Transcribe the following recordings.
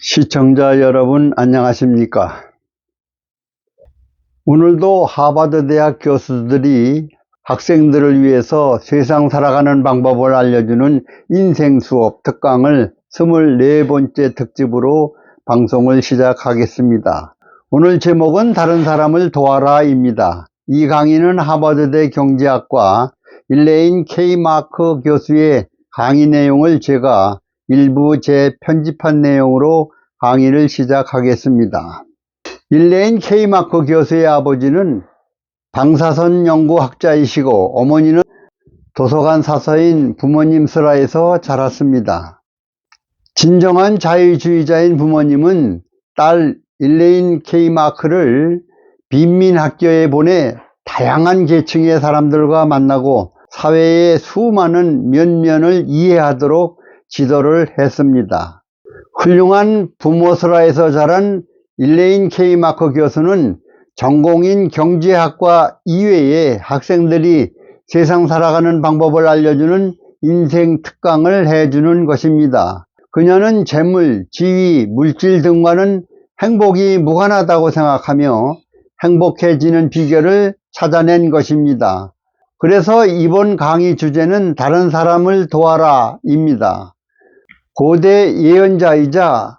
시청자 여러분 안녕하십니까? 오늘도 하버드 대학 교수들이 학생들을 위해서 세상 살아가는 방법을 알려주는 인생 수업 특강을 24번째 특집으로 방송을 시작하겠습니다. 오늘 제목은 다른 사람을 도와라 입니다. 이 강의는 하버드대 경제학과 일레인 K 마크 교수의 강의 내용을 제가 일부 재편집한 내용으로 강의를 시작하겠습니다. 일레인 K 마크 교수의 아버지는 방사선 연구학자이시고 어머니는 도서관 사서인 부모님 슬하에서 자랐습니다. 진정한 자유주의자인 부모님은 딸 일레인 K 마크를 빈민학교에 보내 다양한 계층의 사람들과 만나고 사회의 수많은 면면을 이해하도록 지도를 했습니다. 훌륭한 부모 슬하에서 자란 일레인 K 마크 교수는 전공인 경제학과 이외에 학생들이 세상 살아가는 방법을 알려주는 인생 특강을 해주는 것입니다. 그녀는 재물, 지위, 물질 등과는 행복이 무관하다고 생각하며 행복해지는 비결을 찾아낸 것입니다. 그래서 이번 강의 주제는 다른 사람을 도와라 입니다. 고대 예언자이자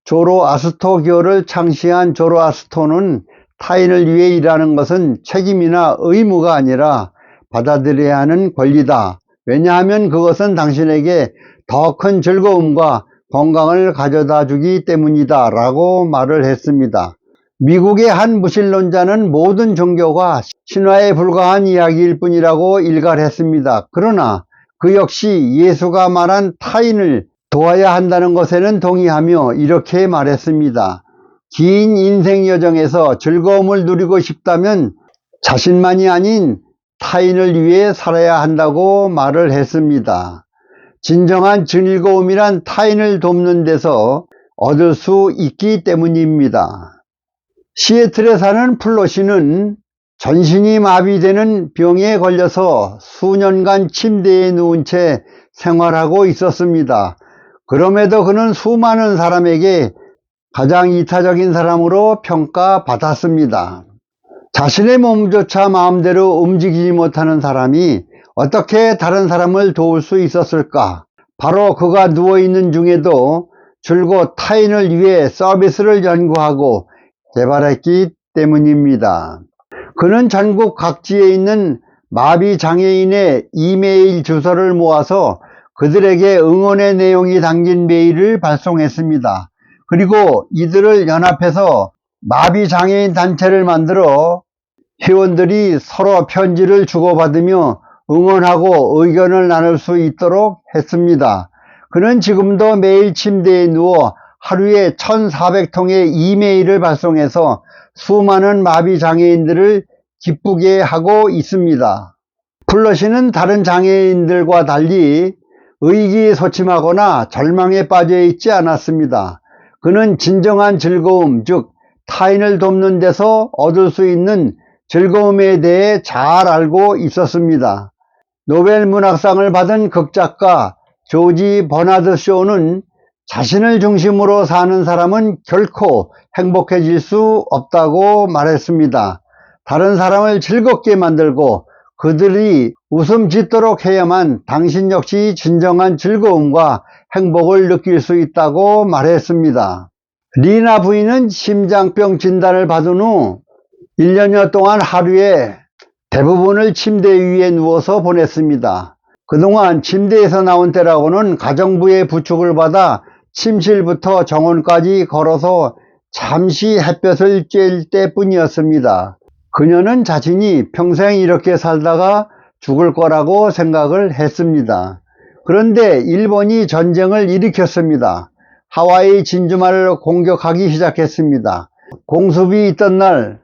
조로아스터교를 창시한 조로아스터는 타인을 위해 일하는 것은 책임이나 의무가 아니라 받아들여야 하는 권리다. 왜냐하면 그것은 당신에게 더 큰 즐거움과 건강을 가져다 주기 때문이다 라고 말을 했습니다. 미국의 한 무신론자는 모든 종교가 신화에 불과한 이야기일 뿐이라고 일갈했습니다. 그러나 그 역시 예수가 말한 타인을 도와야 한다는 것에는 동의하며 이렇게 말했습니다. 긴 인생 여정에서 즐거움을 누리고 싶다면 자신만이 아닌 타인을 위해 살아야 한다고 말을 했습니다. 진정한 즐거움이란 타인을 돕는 데서 얻을 수 있기 때문입니다. 시애틀에 사는 플로시는 전신이 마비되는 병에 걸려서 수년간 침대에 누운 채 생활하고 있었습니다. 그럼에도 그는 수많은 사람에게 가장 이타적인 사람으로 평가받았습니다. 자신의 몸조차 마음대로 움직이지 못하는 사람이 어떻게 다른 사람을 도울 수 있었을까? 바로 그가 누워있는 중에도 줄곧 타인을 위해 서비스를 연구하고 개발했기 때문입니다. 그는 전국 각지에 있는 마비 장애인의 이메일 주소를 모아서 그들에게 응원의 내용이 담긴 메일을 발송했습니다. 그리고 이들을 연합해서 마비 장애인 단체를 만들어 회원들이 서로 편지를 주고받으며 응원하고 의견을 나눌 수 있도록 했습니다. 그는 지금도 매일 침대에 누워 하루에 1,400통의 이메일을 발송해서 수많은 마비 장애인들을 기쁘게 하고 있습니다. 플러시는 다른 장애인들과 달리 의기소침하거나 절망에 빠져 있지 않았습니다. 그는 진정한 즐거움, 즉 타인을 돕는 데서 얻을 수 있는 즐거움에 대해 잘 알고 있었습니다. 노벨 문학상을 받은 극작가 조지 버나드 쇼는 자신을 중심으로 사는 사람은 결코 행복해질 수 없다고 말했습니다. 다른 사람을 즐겁게 만들고 그들이 웃음 짓도록 해야만 당신 역시 진정한 즐거움과 행복을 느낄 수 있다고 말했습니다. 리나 부인은 심장병 진단을 받은 후 1년여 동안 하루에 대부분을 침대 위에 누워서 보냈습니다. 그동안 침대에서 나온 때라고는 가정부의 부축을 받아 침실부터 정원까지 걸어서 잠시 햇볕을 쬐일 때뿐이었습니다. 그녀는 자신이 평생 이렇게 살다가 죽을 거라고 생각을 했습니다. 그런데 일본이 전쟁을 일으켰습니다. 하와이 진주만을 공격하기 시작했습니다. 공습이 있던 날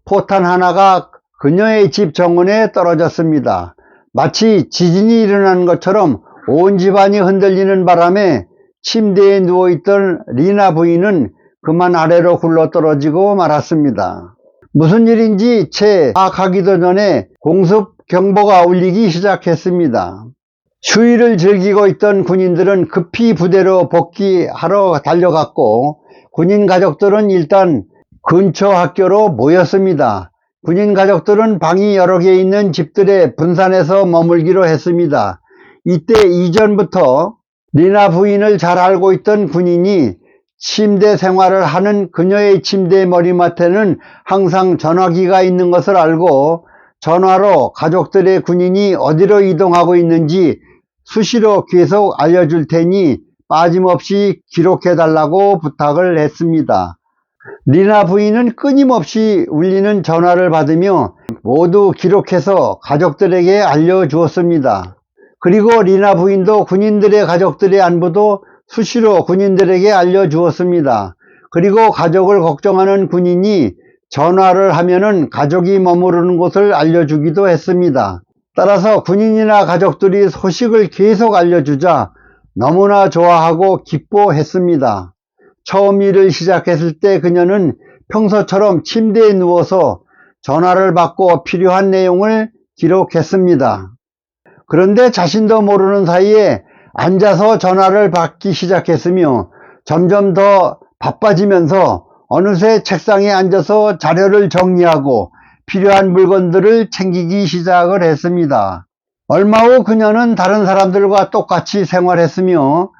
포탄 하나가 그녀의 집 정원에 떨어졌습니다. 마치 지진이 일어난 것처럼 온 집안이 흔들리는 바람에 침대에 누워있던 리나 부인은 그만 아래로 굴러떨어지고 말았습니다. 무슨 일인지 채 파악하기도 전에 공습 경보가 울리기 시작했습니다. 휴일을 즐기고 있던 군인들은 급히 부대로 복귀하러 달려갔고, 군인 가족들은 일단 근처 학교로 모였습니다. 군인 가족들은 방이 여러 개 있는 집들에 분산해서 머물기로 했습니다. 이때 이전부터 리나 부인을 잘 알고 있던 군인이 침대 생활을 하는 그녀의 침대 머리맡에는 항상 전화기가 있는 것을 알고 전화로 가족들의 군인이 어디로 이동하고 있는지 수시로 계속 알려줄 테니 빠짐없이 기록해달라고 부탁을 했습니다. 리나 부인은 끊임없이 울리는 전화를 받으며 모두 기록해서 가족들에게 알려주었습니다. 그리고 리나 부인도 군인들의 가족들의 안부도 수시로 군인들에게 알려주었습니다. 그리고 가족을 걱정하는 군인이 전화를 하면은 가족이 머무르는 곳을 알려주기도 했습니다. 따라서 군인이나 가족들이 소식을 계속 알려주자 너무나 좋아하고 기뻐했습니다. 처음 일을 시작했을 때 그녀는 평소처럼 침대에 누워서 전화를 받고 필요한 내용을 기록했습니다. 그런데 자신도 모르는 사이에 앉아서 전화를 받기 시작했으며 점점 더 바빠지면서 어느새 책상에 앉아서 자료를 정리하고 필요한 물건들을 챙기기 시작을 했습니다. 얼마 후 그녀는 다른 사람들과 똑같이 생활했으며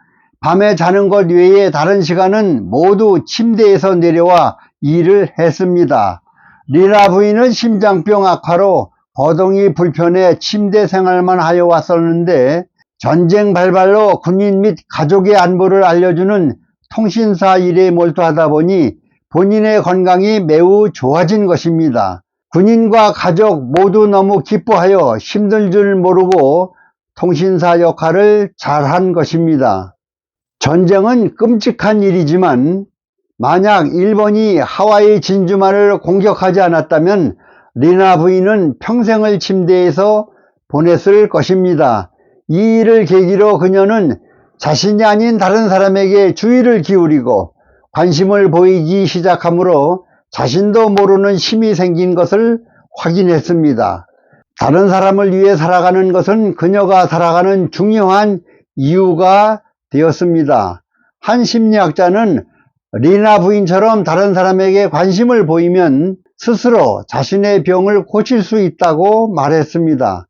밤에 자는 것 외에 다른 시간은 모두 침대에서 내려와 일을 했습니다. 리나 부인은 심장병 악화로 거동이 불편해 침대 생활만 하여 왔었는데 전쟁 발발로 군인 및 가족의 안부를 알려주는 통신사 일에 몰두하다 보니 본인의 건강이 매우 좋아진 것입니다. 군인과 가족 모두 너무 기뻐하여 힘들 줄 모르고 통신사 역할을 잘한 것입니다. 전쟁은 끔찍한 일이지만 만약 일본이 하와이 진주만을 공격하지 않았다면 리나 부인은 평생을 침대에서 보냈을 것입니다. 이 일을 계기로 그녀는 자신이 아닌 다른 사람에게 주의를 기울이고 관심을 보이기 시작하므로 자신도 모르는 힘이 생긴 것을 확인했습니다. 다른 사람을 위해 살아가는 것은 그녀가 살아가는 중요한 이유가 되었습니다. 한 심리학자는 리나 부인처럼 다른 사람에게 관심을 보이면 스스로 자신의 병을 고칠 수 있다고 말했습니다.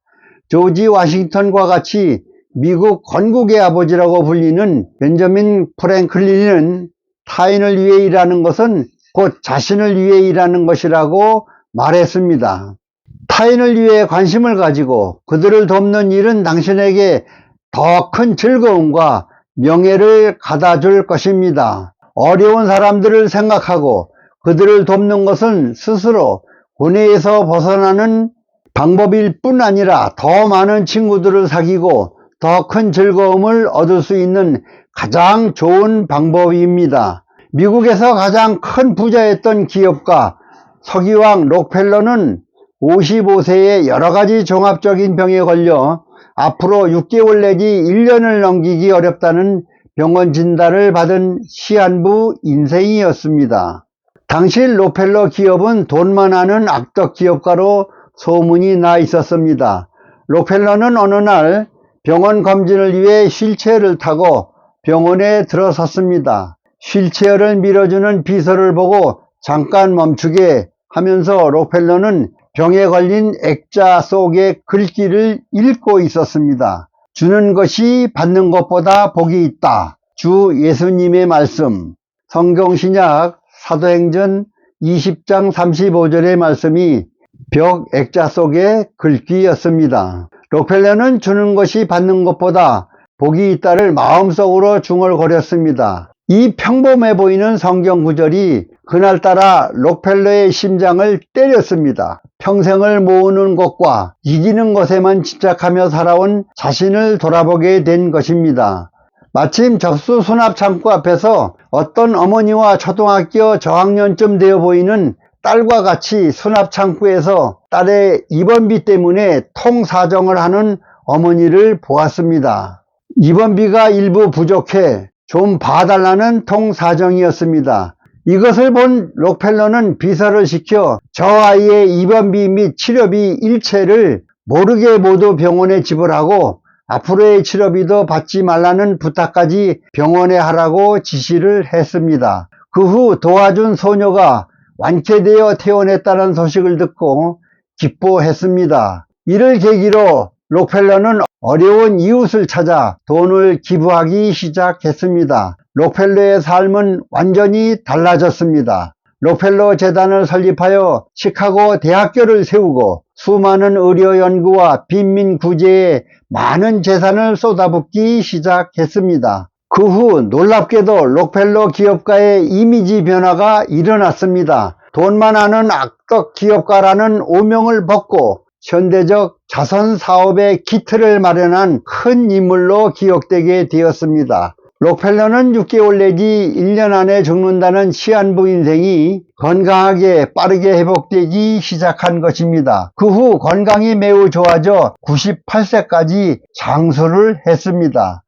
조지 워싱턴과 같이 미국 건국의 아버지라고 불리는 벤저민 프랭클린은 타인을 위해 일하는 것은 곧 자신을 위해 일하는 것이라고 말했습니다. 타인을 위해 관심을 가지고 그들을 돕는 일은 당신에게 더 큰 즐거움과 명예를 가다 줄 것입니다. 어려운 사람들을 생각하고 그들을 돕는 것은 스스로 고뇌에서 벗어나는 방법일 뿐 아니라 더 많은 친구들을 사귀고 더 큰 즐거움을 얻을 수 있는 가장 좋은 방법입니다. 미국에서 가장 큰 부자였던 기업가 서기왕 록펠러는 55세에 여러 가지 종합적인 병에 걸려 앞으로 6개월 내지 1년을 넘기기 어렵다는 병원 진단을 받은 시한부 인생이었습니다. 당시 록펠러 기업은 돈만 하는 악덕 기업가로 소문이 나 있었습니다. 록펠러는 어느 날 병원 검진을 위해 휠체어를 타고 병원에 들어섰습니다. 휠체어를 밀어주는 비서를 보고 잠깐 멈추게 하면서 록펠러는 병에 걸린 액자 속의 글귀를 읽고 있었습니다. 주는 것이 받는 것보다 복이 있다. 주 예수님의 말씀. 성경신약 사도행전 20장 35절의 말씀이 벽 액자 속의 글귀였습니다. 록펠러는 주는 것이 받는 것보다 복이 있다를 마음속으로 중얼거렸습니다. 이 평범해 보이는 성경 구절이 그날따라 록펠러의 심장을 때렸습니다. 평생을 모으는 것과 이기는 것에만 집착하며 살아온 자신을 돌아보게 된 것입니다. 마침 접수 수납 창구 앞에서 어떤 어머니와 초등학교 저학년쯤 되어 보이는 딸과 같이 수납 창구에서 딸의 입원비 때문에 통사정을 하는 어머니를 보았습니다. 입원비가 일부 부족해 좀 봐달라는 통사정이었습니다. 이것을 본 록펠러는 비서를 시켜 저 아이의 입원비 및 치료비 일체를 모르게 모두 병원에 지불하고 앞으로의 치료비도 받지 말라는 부탁까지 병원에 하라고 지시를 했습니다. 그 후 도와준 소녀가 완쾌되어 퇴원했다는 소식을 듣고 기뻐했습니다. 이를 계기로 록펠러는 어려운 이웃을 찾아 돈을 기부하기 시작했습니다. 록펠러의 삶은 완전히 달라졌습니다. 록펠러 재단을 설립하여 시카고 대학교를 세우고 수많은 의료 연구와 빈민 구제에 많은 재산을 쏟아붓기 시작했습니다. 그 후 놀랍게도 록펠러 기업가의 이미지 변화가 일어났습니다. 돈만 아는 악덕 기업가라는 오명을 벗고 현대적 자선 사업의 기틀을 마련한 큰 인물로 기억되게 되었습니다. 록펠러는 6개월 내지 1년 안에 죽는다는 시한부 인생이 건강하게 빠르게 회복되기 시작한 것입니다. 그 후 건강이 매우 좋아져 98세까지 장수를 했습니다.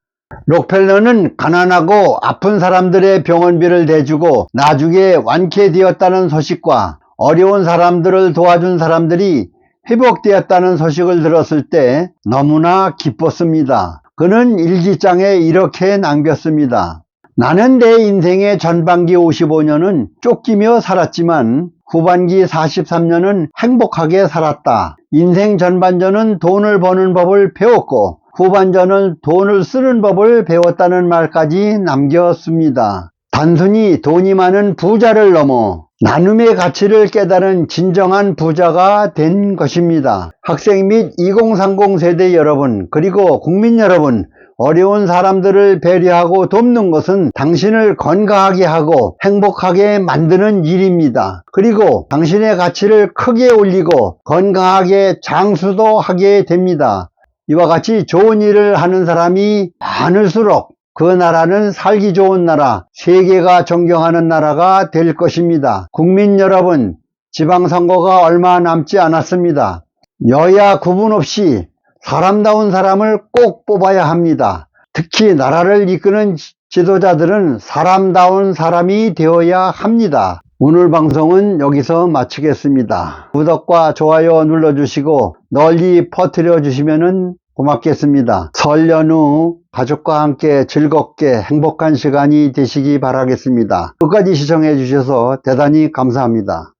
록펠러는 가난하고 아픈 사람들의 병원비를 대주고 나중에 완쾌되었다는 소식과 어려운 사람들을 도와준 사람들이 회복되었다는 소식을 들었을 때 너무나 기뻤습니다. 그는 일기장에 이렇게 남겼습니다. 나는 내 인생의 전반기 55년은 쫓기며 살았지만 후반기 43년은 행복하게 살았다. 인생 전반전은 돈을 버는 법을 배웠고 후반전은 돈을 쓰는 법을 배웠다는 말까지 남겼습니다. 단순히 돈이 많은 부자를 넘어 나눔의 가치를 깨달은 진정한 부자가 된 것입니다. 학생 및 2030 세대 여러분, 그리고 국민 여러분, 어려운 사람들을 배려하고 돕는 것은 당신을 건강하게 하고 행복하게 만드는 일입니다. 그리고 당신의 가치를 크게 올리고 건강하게 장수도 하게 됩니다. 이와 같이 좋은 일을 하는 사람이 많을수록 그 나라는 살기 좋은 나라, 세계가 존경하는 나라가 될 것입니다. 국민 여러분, 지방선거가 얼마 남지 않았습니다. 여야 구분 없이 사람다운 사람을 꼭 뽑아야 합니다. 특히 나라를 이끄는 지도자들은 사람다운 사람이 되어야 합니다. 오늘 방송은 여기서 마치겠습니다. 구독과 좋아요 눌러주시고 널리 퍼뜨려 주시면 고맙겠습니다. 설 연휴 가족과 함께 즐겁게 행복한 시간이 되시기 바라겠습니다. 끝까지 시청해 주셔서 대단히 감사합니다.